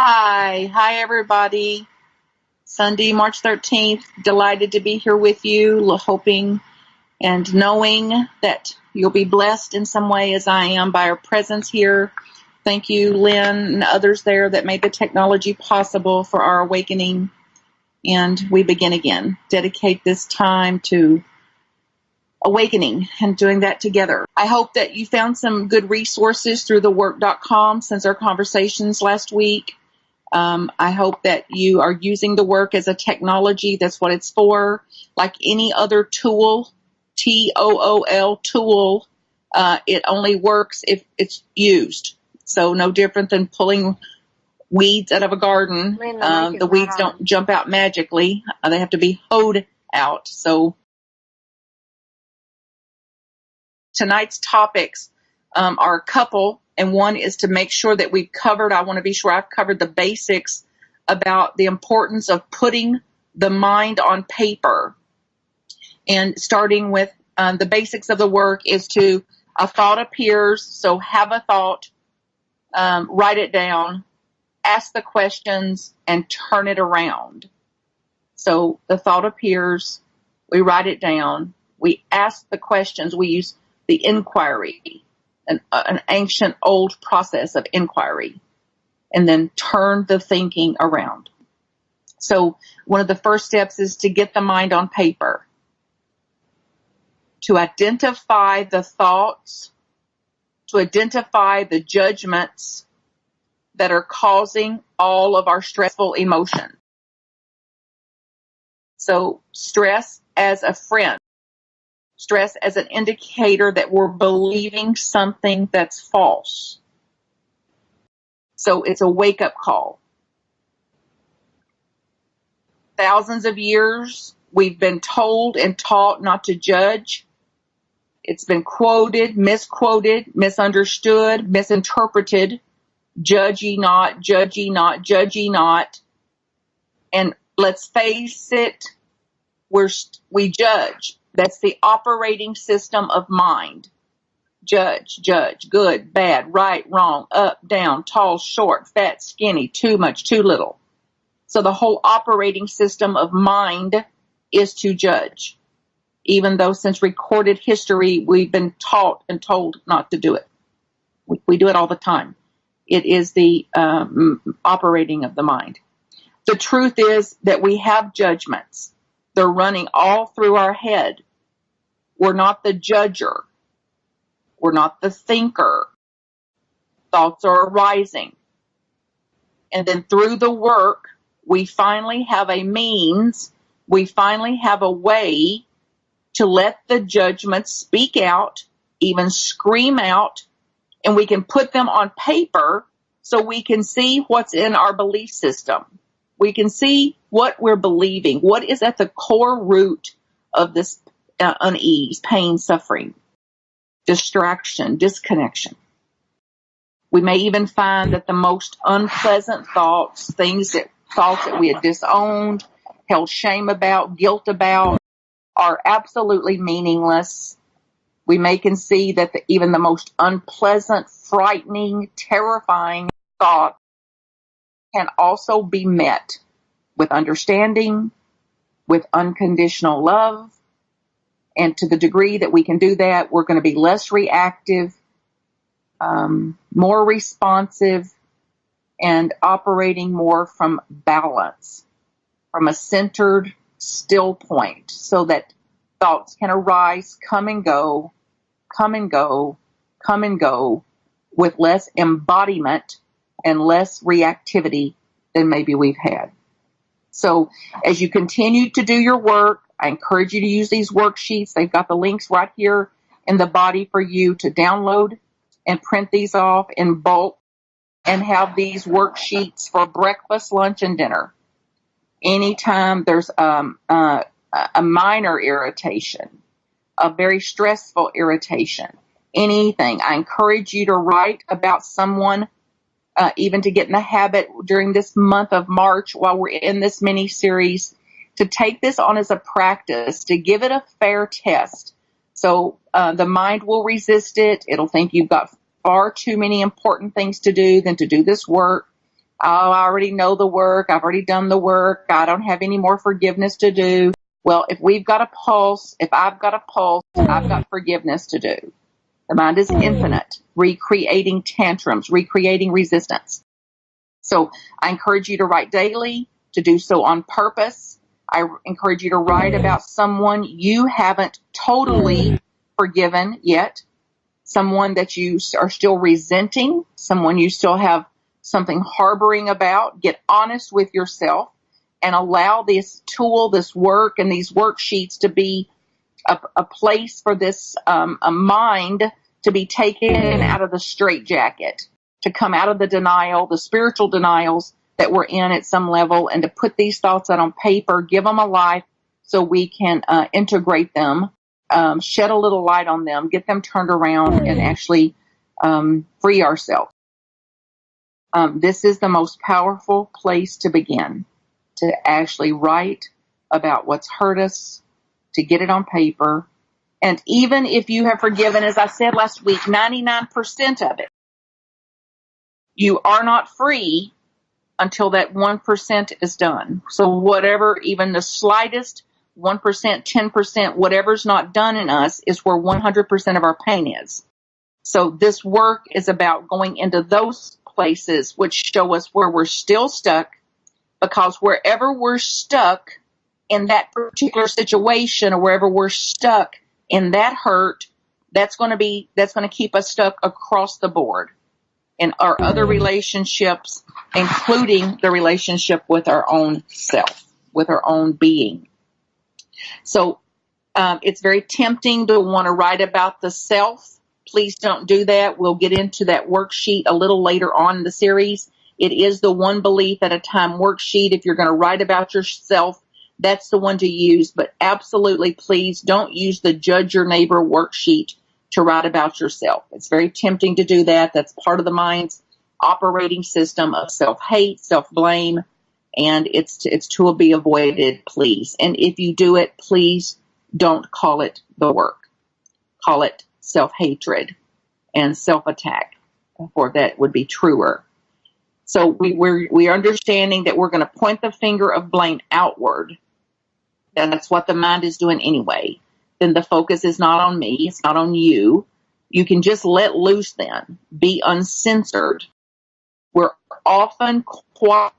Hi everybody. Sunday, March 13th. Delighted to be here with you, hoping and knowing that you'll be blessed in some way as I am by our presence here. Thank you, Lynn, and others there that made the technology possible for our awakening. And we begin again. Dedicate this time to awakening and doing that together. I hope that you found some good resources through thework.com since our conversations last week. I hope that you are using the work as a technology. That's what it's for. Like any other tool, Tool tool, it only works if it's used. So no different than pulling weeds out of a garden. The weeds don't jump out magically. They have to be hoed out. So tonight's topics are a couple, and one is to make sure that I want to be sure I've covered the basics about the importance of putting the mind on paper. And starting with the basics of the work is a thought appears, so have a thought, write it down, ask the questions, and turn it around. So the thought appears, we write it down, we ask the questions, we use the inquiry, an ancient old process of inquiry, and then turn the thinking around. So one of the first steps is to get the mind on paper, to identify the thoughts, to identify the judgments that are causing all of our stressful emotions. So stress as a friend. Stress as an indicator that we're believing something that's false. So it's a wake-up call. Thousands of years, we've been told and taught not to judge. It's been quoted, misquoted, misunderstood, misinterpreted. Judge ye not, judge ye not, judge ye not. And let's face it, we judge. That's the operating system of mind. Judge, good, bad, right, wrong, up, down, tall, short, fat, skinny, too much, too little. So the whole operating system of mind is to judge, even though since recorded history, we've been taught and told not to do it. We do it all the time. It is the operating of the mind. The truth is that we have judgments. They're running all through our head. We're not the judger. We're not the thinker. Thoughts are arising. And then through the work, we finally have a means, we finally have a way to let the judgments speak out, even scream out, and we can put them on paper so we can see what's in our belief system. We can see what we're believing, what is at the core root of this unease, pain, suffering, distraction, disconnection. We may even find that the most unpleasant thoughts, thoughts that we had disowned, held shame about, guilt about, are absolutely meaningless. We may concede that even the most unpleasant, frightening, terrifying thought can also be met with understanding, with unconditional love. And to the degree that we can do that, we're going to be less reactive, more responsive, and operating more from balance, from a centered, still point, so that thoughts can arise, come and go, come and go, come and go, with less embodiment and less reactivity than maybe we've had. So as you continue to do your work, I encourage you to use these worksheets. They've got the links right here in the body for you to download and print these off in bulk and have these worksheets for breakfast, lunch, and dinner. Anytime there's a minor irritation, a very stressful irritation, anything, I encourage you to write about someone, even to get in the habit during this month of March while we're in this mini-series, to take this on as a practice, to give it a fair test. So the mind will resist it. It'll think you've got far too many important things to do than to do this work. Oh, I already know the work. I've already done the work. I don't have any more forgiveness to do. Well, if we've got a pulse, if I've got a pulse, I've got forgiveness to do. The mind is infinite, recreating tantrums, recreating resistance. So I encourage you to write daily, to do so on purpose. I encourage you to write about someone you haven't totally forgiven yet, someone that you are still resenting, someone you still have something harboring about. Get honest with yourself and allow this tool, this work, and these worksheets to be a place for this a mind to be taken out of the straitjacket, to come out of the denial, the spiritual denials that we're in at some level, and to put these thoughts out on paper, give them a life so we can integrate them, shed a little light on them, get them turned around, and actually free ourselves. This is the most powerful place to begin, to actually write about what's hurt us, to get it on paper. And even if you have forgiven, as I said last week, 99% of it, you are not free until that 1% is done. So whatever, even the slightest 1%, 10%, whatever's not done in us is where 100% of our pain is. So this work is about going into those places which show us where we're still stuck, because wherever we're stuck in that particular situation, or wherever we're stuck in that hurt, that's going to keep us stuck across the board in our other relationships, including the relationship with our own self, with our own being. So it's very tempting to want to write about the self. Please don't do that. We'll get into that worksheet a little later on in the series. It is the One Belief at a Time worksheet. If you're going to write about yourself, that's the one to use. But absolutely, please don't use the Judge Your Neighbor worksheet to write about yourself. It's very tempting to do that. That's part of the mind's operating system of self-hate, self-blame, and it's to be avoided, please. And if you do it, please don't call it the work. Call it self-hatred and self-attack, for that would be truer. So we're understanding that we're going to point the finger of blame outward, and that's what the mind is doing anyway. Then the focus is not on me, it's not on you. You can just let loose then. Be uncensored. We're often quite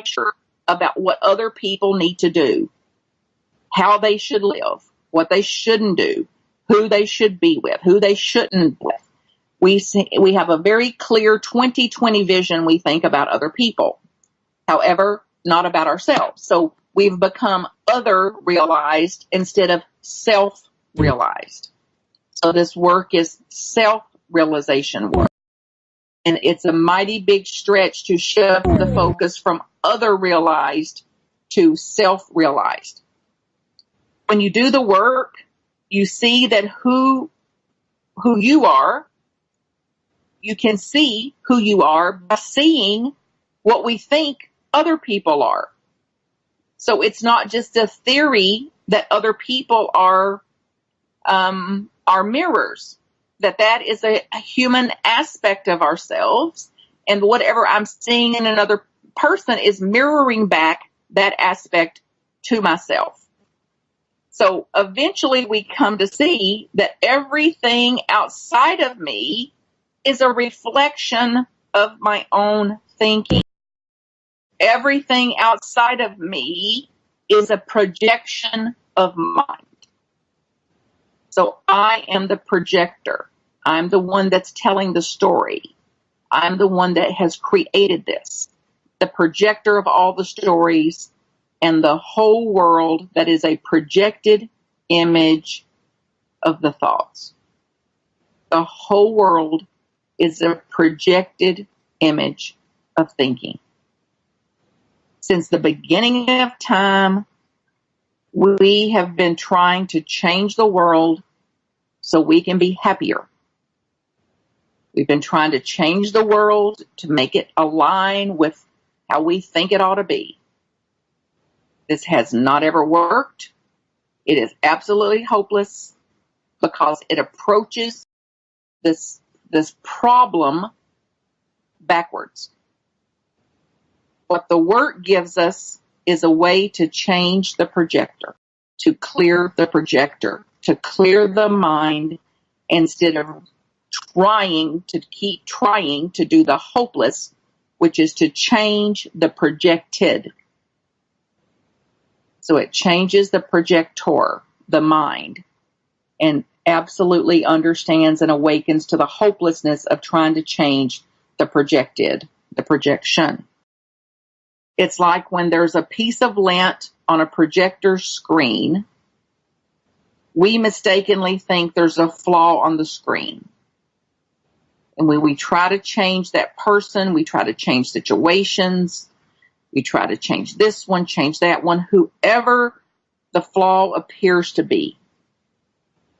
sure about what other people need to do, how they should live, what they shouldn't do, who they should be with, who they shouldn't be with. We have a very clear 20/20 vision, we think, about other people. However, not about ourselves. So we've become other-realized instead of self-realized. So this work is self-realization work. And it's a mighty big stretch to shift the focus from other-realized to self-realized. When you do the work, you see that who you are. You can see who you are by seeing what we think other people are. So it's not just a theory that other people are mirrors, that is a human aspect of ourselves, and whatever I'm seeing in another person is mirroring back that aspect to myself. So eventually we come to see that everything outside of me is a reflection of my own thinking. Everything outside of me is a projection of mind. So I am the projector. I'm the one that's telling the story. I'm the one that has created this, the projector of all the stories, and the whole world that is a projected image of the thoughts. The whole world is a projected image of thinking. Since the beginning of time, we have been trying to change the world so we can be happier. We've been trying to change the world to make it align with how we think it ought to be. This has not ever worked. It is absolutely hopeless because it approaches this problem backwards. What the work gives us is a way to change the projector, to clear the projector, to clear the mind instead of keep trying to do the hopeless, which is to change the projected. So it changes the projector, the mind, and absolutely understands and awakens to the hopelessness of trying to change the projected, the projection. It's like when there's a piece of lint on a projector screen, we mistakenly think there's a flaw on the screen. And when we try to change that person, we try to change situations, we try to change this one, change that one, whoever the flaw appears to be,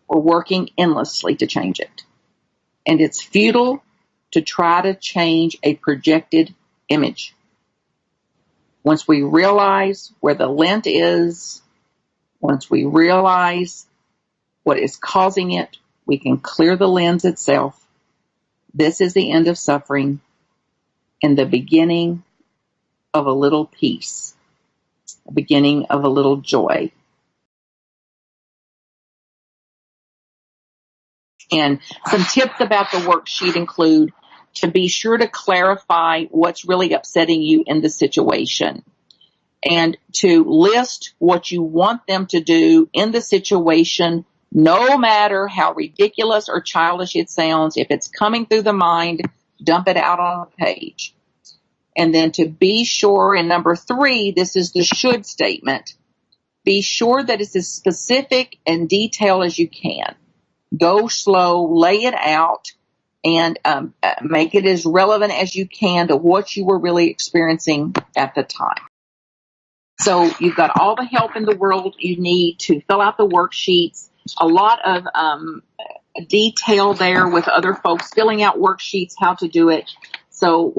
we're working endlessly to change it. And it's futile to try to change a projected image. Once we realize where the lint is, once we realize what is causing it, we can clear the lens itself. This is the end of suffering and the beginning of a little peace, the beginning of a little joy. And some tips about the worksheet include to be sure to clarify what's really upsetting you in the situation and to list what you want them to do in the situation, no matter how ridiculous or childish it sounds. If it's coming through the mind, dump it out on a page. And then to be sure, and number 3, this is the should statement, be sure that it's as specific and detailed as you can. Go slow, lay it out, and make it as relevant as you can to what you were really experiencing at the time. So you've got all the help in the world you need to fill out the worksheets. A lot of detail there with other folks filling out worksheets, how to do it. So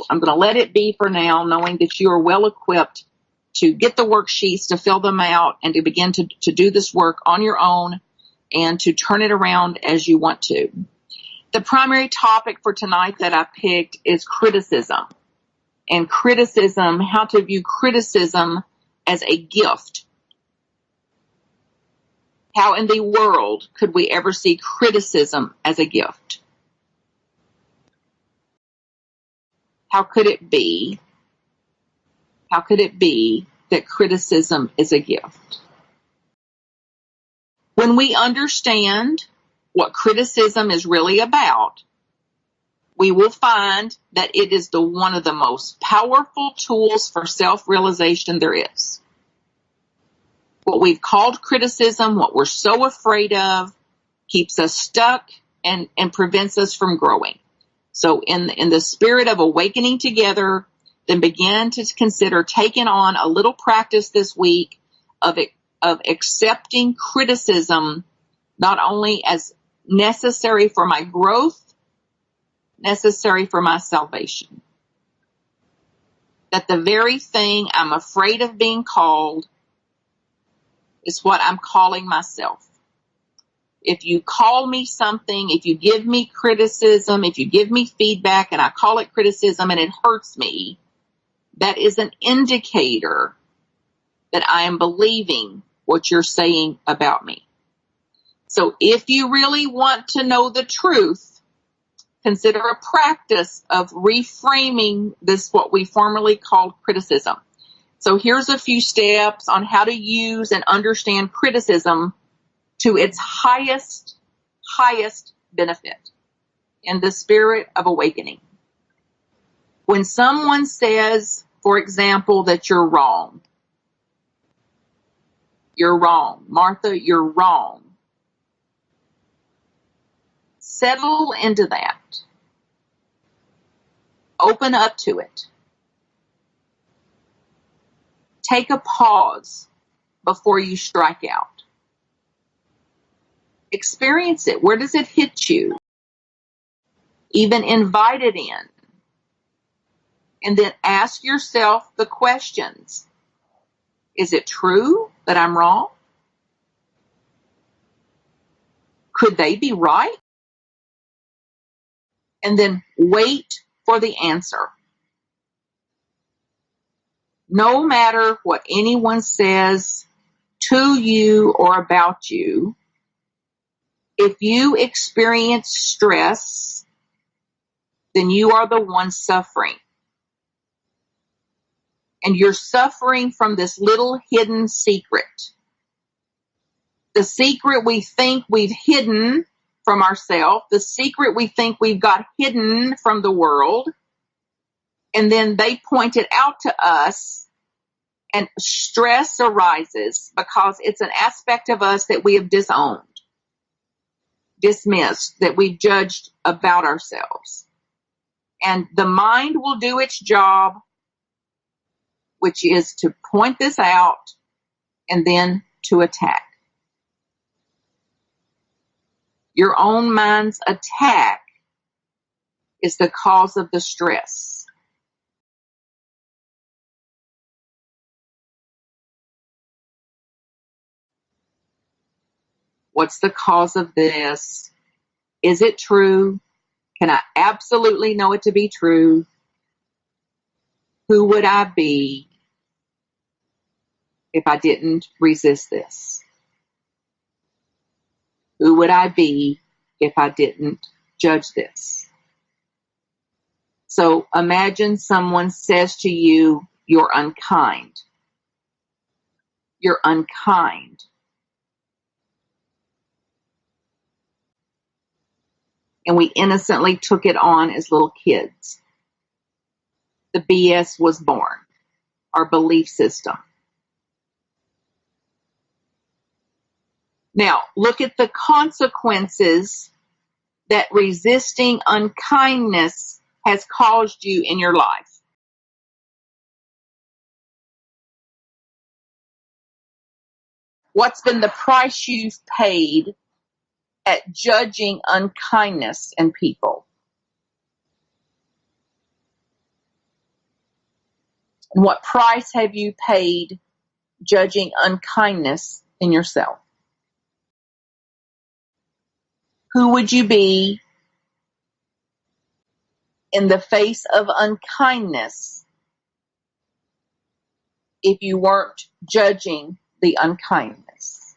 I'm going to let it be for now, knowing that you are well equipped to get the worksheets, to fill them out, and to begin to do this work on your own and to turn it around as you want to. The primary topic for tonight that I picked is criticism. And criticism, how to view criticism as a gift. How in the world could we ever see criticism as a gift? How could it be that criticism is a gift? When we understand what criticism is really about, we will find that it is one of the most powerful tools for self-realization there is. What we've called criticism, what we're so afraid of, keeps us stuck and prevents us from growing. So in the spirit of awakening together, then begin to consider taking on a little practice this week of accepting criticism, not only as necessary for my growth, necessary for my salvation. That the very thing I'm afraid of being called is what I'm calling myself. If you call me something, if you give me criticism, if you give me feedback and I call it criticism and it hurts me, that is an indicator that I am believing what you're saying about me. So if you really want to know the truth, consider a practice of reframing this, what we formerly called criticism. So here's a few steps on how to use and understand criticism to its highest benefit in the spirit of awakening. When someone says, for example, that you're wrong, Martha, you're wrong. Settle into that. Open up to it. Take a pause before you strike out. Experience it. Where does it hit you? Even invite it in. And then ask yourself the questions. Is it true that I'm wrong? Could they be right? And then wait for the answer. No matter what anyone says to you or about you, if you experience stress, then you are the one suffering. And you're suffering from this little hidden secret. The secret we think we've hidden from ourselves, the secret we think we've got hidden from the world, and then they point it out to us, and stress arises because it's an aspect of us that we have disowned, dismissed, that we've judged about ourselves. And the mind will do its job, which is to point this out and then to attack. Your own mind's attack is the cause of the stress. What's the cause of this? Is it true? Can I absolutely know it to be true? Who would I be if I didn't resist this? Who would I be if I didn't judge this? So imagine someone says to you, you're unkind. You're unkind. And we innocently took it on as little kids. The BS was born, our belief system. Now, look at the consequences that resisting unkindness has caused you in your life. What's been the price you've paid at judging unkindness in people? And what price have you paid judging unkindness in yourself? Who would you be in the face of unkindness if you weren't judging the unkindness?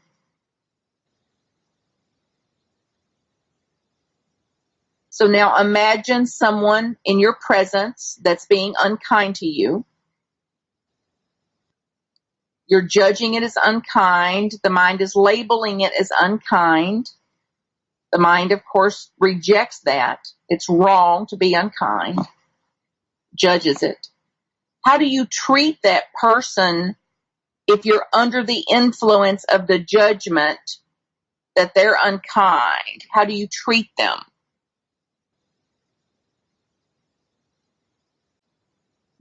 So now imagine someone in your presence that's being unkind to you. You're judging it as unkind. The mind is labeling it as unkind. The mind, of course, rejects that. It's wrong to be unkind, judges it. How do you treat that person if you're under the influence of the judgment that they're unkind? How do you treat them?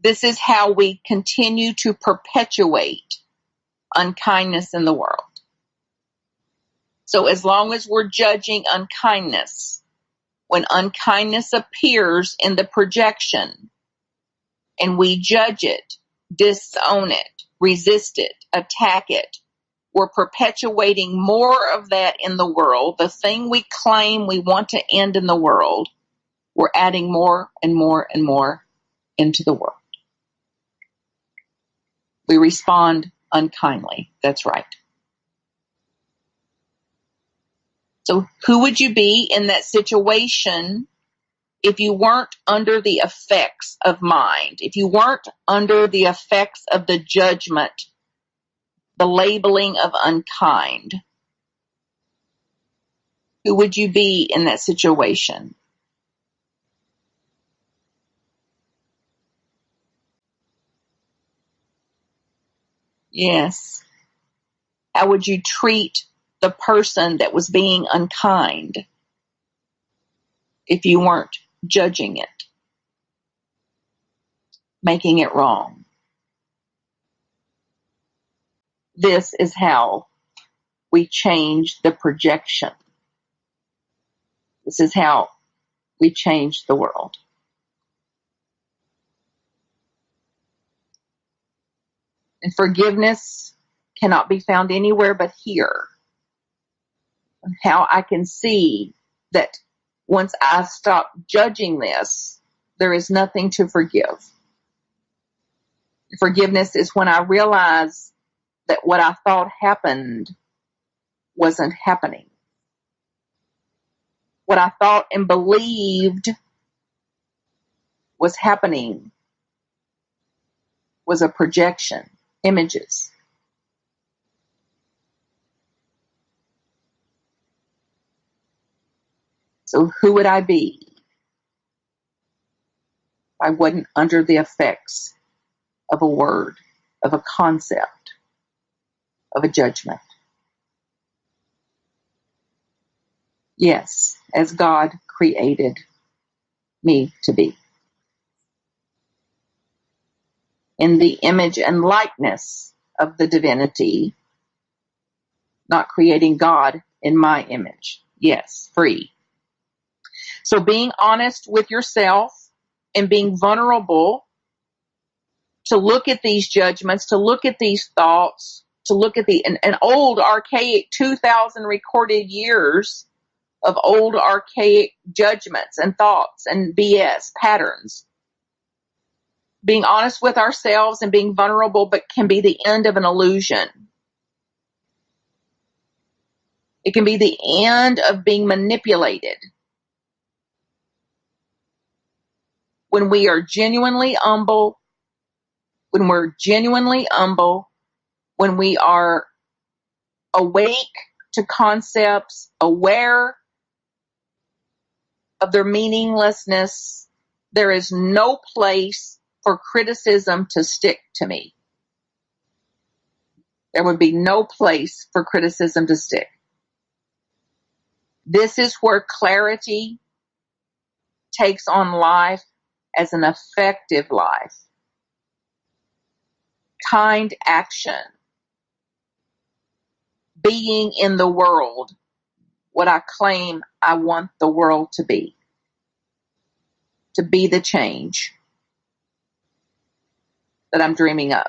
This is how we continue to perpetuate unkindness in the world. So as long as we're judging unkindness, when unkindness appears in the projection and we judge it, disown it, resist it, attack it, we're perpetuating more of that in the world. The thing we claim we want to end in the world, we're adding more and more and more into the world. We respond unkindly. That's right. So who would you be in that situation if you weren't under the effects of mind, if you weren't under the effects of the judgment, the labeling of unkind? Who would you be in that situation? Yes. How would you treat the person that was being unkind if you weren't judging it, making it wrong? This is how we change the projection. This is how we change the world. And forgiveness cannot be found anywhere but here. How I can see that once I stop judging this, there is nothing to forgive. Forgiveness is when I realize that what I thought happened wasn't happening. What I thought and believed was happening was a projection, images. So who would I be if I wasn't under the effects of a word, of a concept, of a judgment? Yes, as God created me to be. In the image and likeness of the divinity, not creating God in my image. Yes, free. So being honest with yourself and being vulnerable to look at these judgments, to look at these thoughts, to look at an old archaic 2,000 recorded years of old archaic judgments and thoughts and BS patterns. Being honest with ourselves and being vulnerable, but can be the end of an illusion. It can be the end of being manipulated. When we are genuinely humble, when we are awake to concepts, aware of their meaninglessness, there is no place for criticism to stick to me. There would be no place for criticism to stick. This is where clarity takes on life as an effective life. Kind action. Being in the world what I claim I want the world to be. To be the change that I'm dreaming of.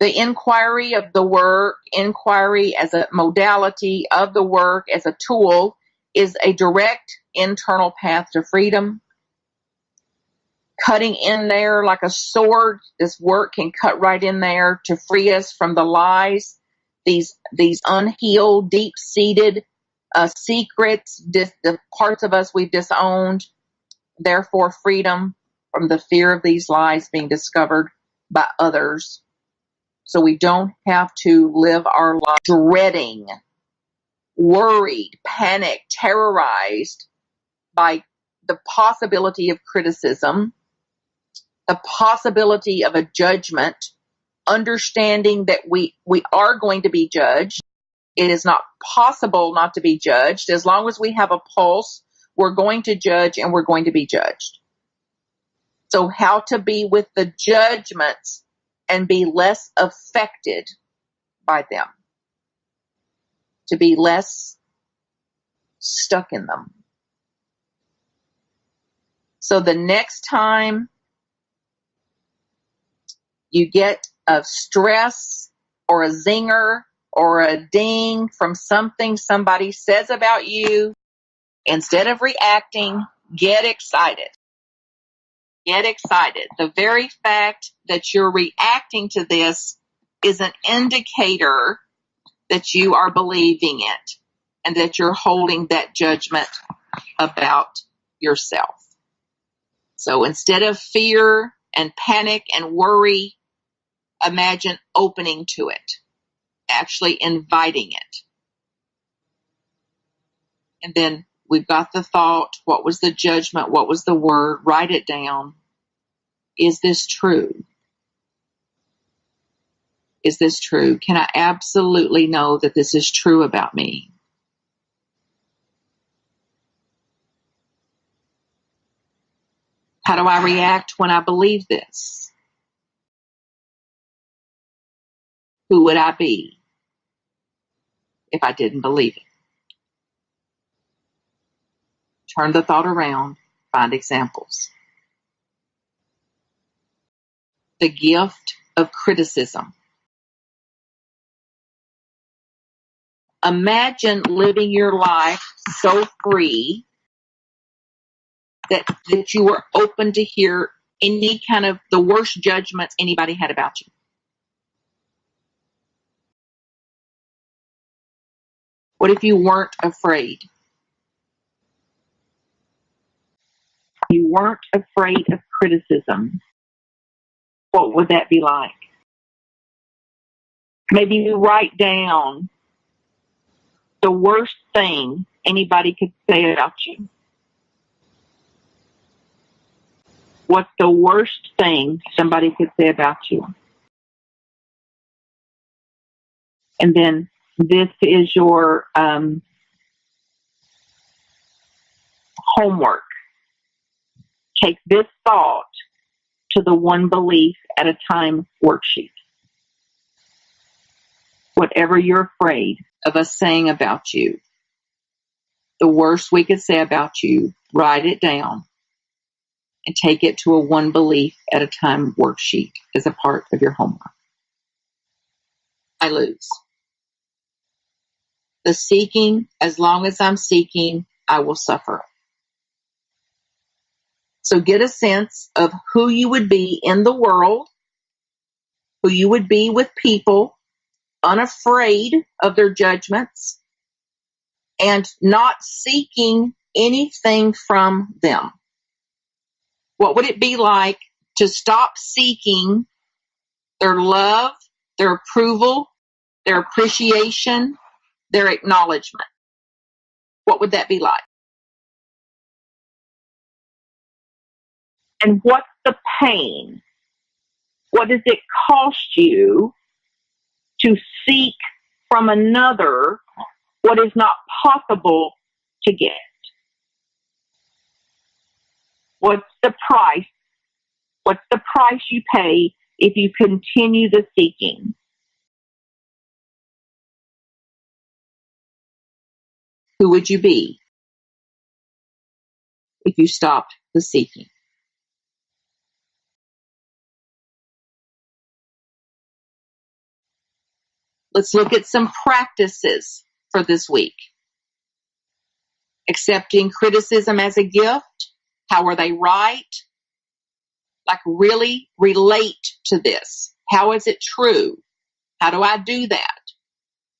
The inquiry of the work, inquiry as a modality of the work, as a tool, is a direct internal path to freedom. Cutting in there like a sword, this work can cut right in there to free us from the lies, these unhealed, deep-seated secrets, the parts of us we've disowned. Therefore, freedom from the fear of these lies being discovered by others. So we don't have to live our life dreading, worried, panicked, terrorized by the possibility of criticism, the possibility of a judgment, understanding that we are going to be judged. It is not possible not to be judged. As long as we have a pulse, we're going to judge and we're going to be judged. So how to be with the judgments and be less affected by them. To be less stuck in them. So the next time you get a stress or a zinger or a ding from something somebody says about you, instead of reacting, get excited. Get excited. The very fact that you're reacting to this is an indicator that you are believing it and that you're holding that judgment about yourself. So instead of fear and panic and worry, imagine opening to it, actually inviting it. And then we've got the thought, what was the judgment, what was the word, write it down. Is this true? Is this true? Can I absolutely know that this is true about me? How do I react when I believe this? Who would I be if I didn't believe it? Turn the thought around, find examples. The gift of criticism. Imagine living your life so free that you are open to hear any kind of the worst judgments anybody had about you? What if you weren't afraid? You weren't afraid of criticism. What would that be like? Maybe you write down the worst thing anybody could say about you. What's the worst thing somebody could say about you? And then this is your homework. Take this thought to the one belief at a time worksheet. Whatever you're afraid of us saying about you, the worst we could say about you, write it down and take it to a one belief at a time worksheet as a part of your homework. I lose. The seeking, as long as I'm seeking, I will suffer. So get a sense of who you would be in the world, who you would be with people, unafraid of their judgments, and not seeking anything from them. What would it be like to stop seeking their love, their approval, their appreciation, their acknowledgement? What would that be like? And what's the pain? What does it cost you to seek from another what is not possible to get? What's the price? What's the price you pay if you continue the seeking? Who would you be if you stopped the seeking? Let's look at some practices for this week. Accepting criticism as a gift. How are they right? Like, really relate to this. How is it true? How do I do that?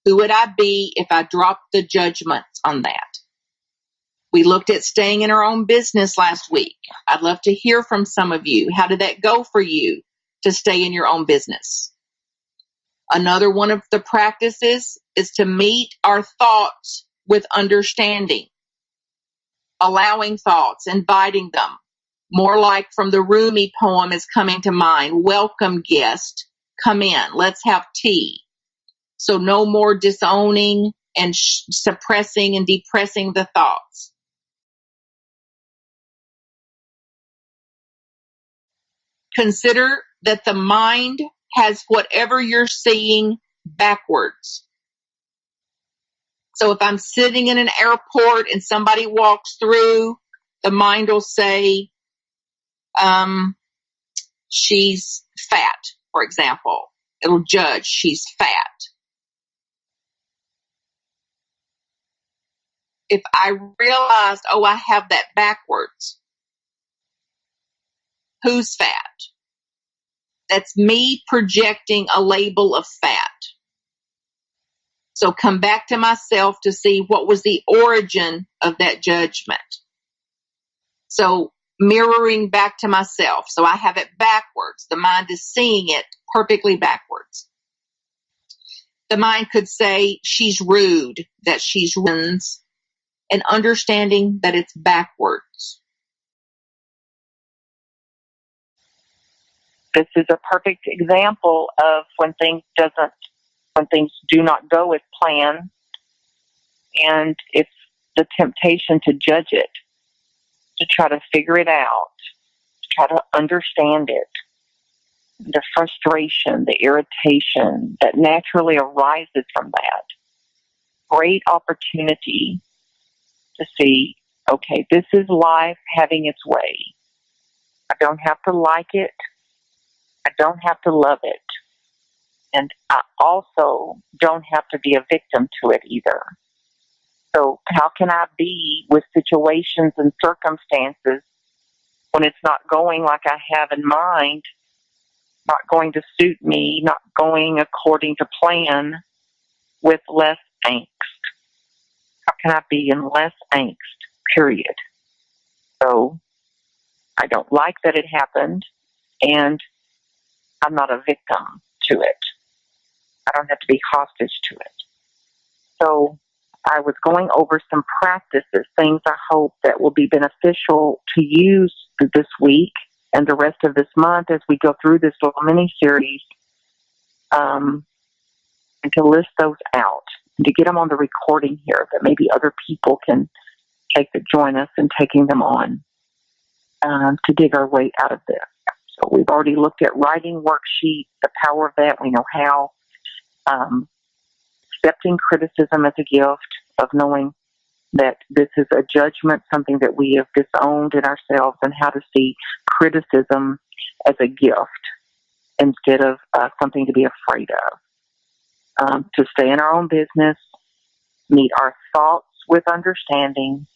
Who would I be if I dropped the judgments on that? We looked at staying in our own business last week. I'd love to hear from some of you. How did that go for you to stay in your own business? Another one of the practices is to meet our thoughts with understanding, allowing thoughts, inviting them. More like from the Rumi poem is coming to mind. Welcome, guest. Come in. Let's have tea. So no more disowning and suppressing and depressing the thoughts. Consider that the mind has whatever you're seeing backwards. So if I'm sitting in an airport and somebody walks through, the mind will say, she's fat, for example. It'll judge, she's fat. If I realized, oh, I have that backwards, who's fat? That's me projecting a label of fat. So come back to myself to see what was the origin of that judgment. So mirroring back to myself. So I have it backwards. The mind is seeing it perfectly backwards. The mind could say she's rude, that she's runs, and understanding that it's backwards. This is a perfect example of when things do not go as planned, and it's the temptation to judge it, to try to figure it out, to try to understand it. The frustration, the irritation that naturally arises from that. Great opportunity to see, okay, this is life having its way. I don't have to like it. I don't have to love it. And I also don't have to be a victim to it either. So how can I be with situations and circumstances when it's not going like I have in mind, not going to suit me, not going according to plan, with less angst. How can I be in less angst, period? So I don't like that it happened, and I'm not a victim to it. I don't have to be hostage to it. So I was going over some practices, things I hope that will be beneficial to use this week and the rest of this month as we go through this little mini-series, and to list those out and to get them on the recording here that maybe other people can join us in taking them on, to dig our way out of this. So we've already looked at writing worksheets, the power of that. We know how. Accepting criticism as a gift, of knowing that this is a judgment, something that we have disowned in ourselves, and how to see criticism as a gift instead of something to be afraid of. To stay in our own business, meet our thoughts with understanding,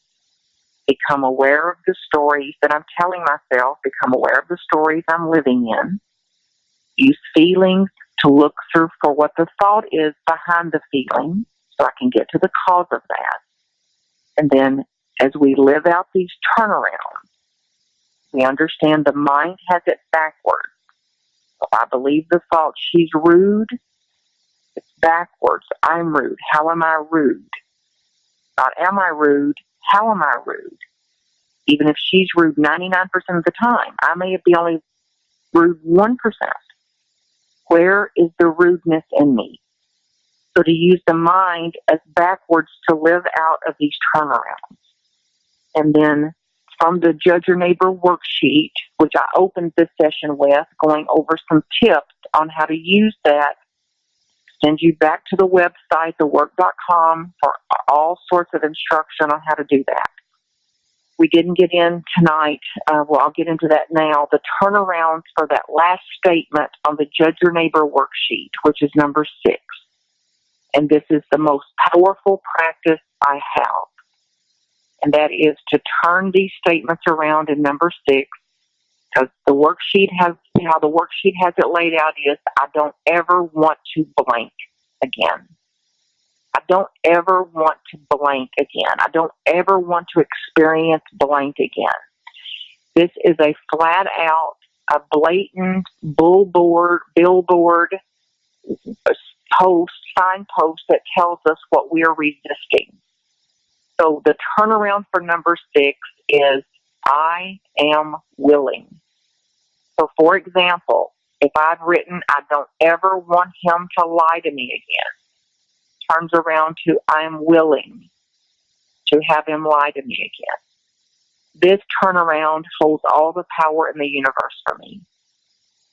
become aware of the stories that I'm telling myself, become aware of the stories I'm living in, use feelings to look through for what the thought is behind the feeling so I can get to the cause of that. And then as we live out these turnarounds, we understand the mind has it backwards. If I believe the thought, she's rude, it's backwards. I'm rude. How am I rude? Not am I rude, how am I rude? Even if she's rude 99% of the time, I may be only rude 1%. Where is the rudeness in me? So to use the mind as backwards to live out of these turnarounds. And then from the Judge Your Neighbor worksheet, which I opened this session with, going over some tips on how to use that, send you back to the website, thework.com, for all sorts of instruction on how to do that. We didn't get in tonight. I'll get into that now. The turnarounds for that last statement on the Judge Your Neighbor worksheet, which is number 6. And this is the most powerful practice I have. And that is to turn these statements around in number 6. Because the worksheet has, how the worksheet has it laid out is, I don't ever want to blank again. I don't ever want to blank again. I don't ever want to experience blank again. This is a flat out, a blatant billboard signpost that tells us what we are resisting. So the turnaround for number 6 is, I am willing. So for example, if I've written, I don't ever want him to lie to me again, turns around to, I'm willing to have him lie to me again. This turnaround holds all the power in the universe for me.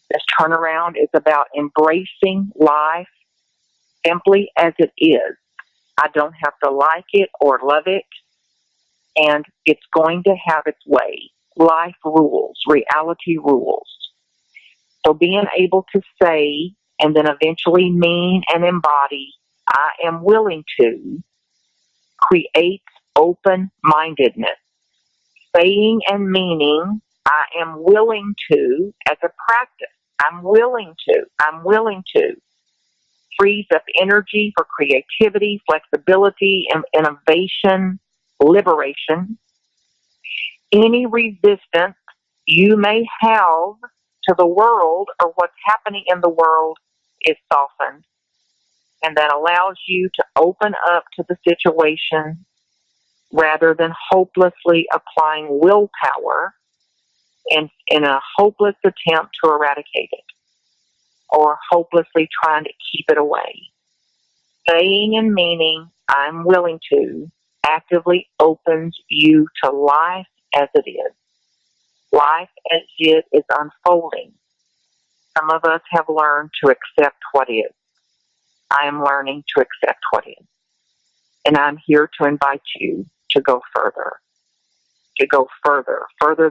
This turnaround is about embracing life simply as it is. I don't have to like it or love it, and it's going to have its way. Life rules, reality rules. So being able to say, and then eventually mean and embody, I am willing to, creates open-mindedness. Saying and meaning, I am willing to, as a practice. I'm willing to, frees up energy for creativity, flexibility, innovation, liberation. Any resistance you may have to the world or what's happening in the world is softened. And that allows you to open up to the situation rather than hopelessly applying willpower in a hopeless attempt to eradicate it or hopelessly trying to keep it away. Saying and meaning, I'm willing to, actively opens you to life as it is. Life as it is unfolding. Some of us have learned to accept what is. I am learning to accept what is. And I'm here to invite you to go further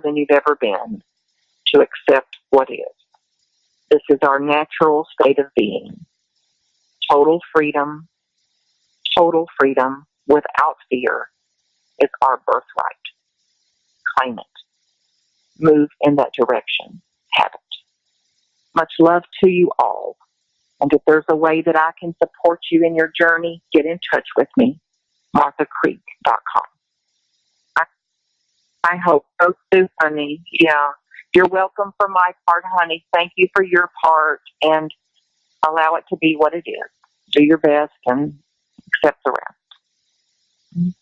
than you've ever been, to accept what is. This is our natural state of being. Total freedom without fear is our birthright. Claim it. move in that direction. Haven't. Much love to you all. And if there's a way that I can support you in your journey, get in touch with me, MarthaCreek.com. I hope so too, honey. Yeah. You're welcome for my part, honey. Thank you for your part, and allow it to be what it is. Do your best and accept the rest.